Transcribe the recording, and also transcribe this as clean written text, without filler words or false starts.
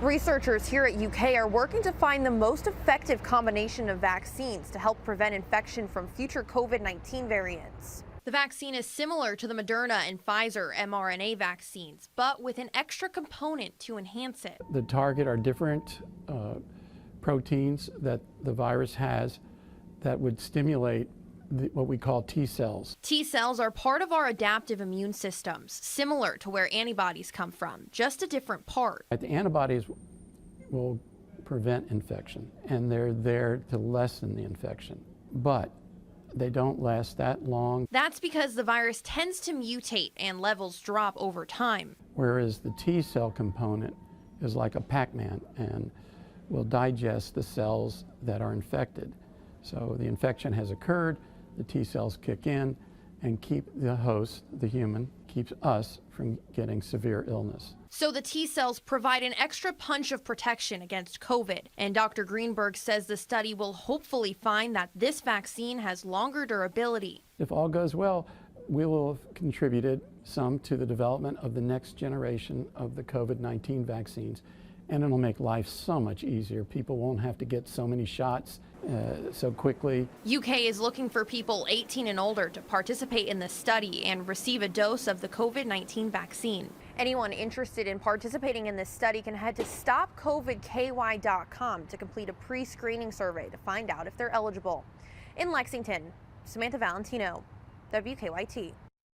Researchers here at UK are working to find the most effective combination of vaccines to help prevent infection from future COVID-19 variants. The vaccine is similar to the Moderna and Pfizer mRNA vaccines, but with an extra component to enhance it. The target are different proteins that the virus has that would stimulate what we call T cells. T cells are part of our adaptive immune systems, similar to where antibodies come from, just a different part. The antibodies will prevent infection, and they're there to lessen the infection, but they don't last that long. That's because the virus tends to mutate and levels drop over time. Whereas the T cell component is like a Pac-Man and will digest the cells that are infected. So the infection has occurred, the T cells kick in and keep the host, the human, keeps us from getting severe illness. So the T cells provide an extra punch of protection against COVID. And Dr. Greenberg says the study will hopefully find that this vaccine has longer durability. If all goes well, we will have contributed some to the development of the next generation of the COVID-19 vaccines. And it'll make life so much easier. People won't have to get so many shots so quickly. UK is looking for people 18 and older to participate in the study and receive a dose of the COVID-19 vaccine. Anyone interested in participating in this study can head to stopcovidky.com to complete a pre-screening survey to find out if they're eligible. In Lexington, Samantha Valentino, WKYT.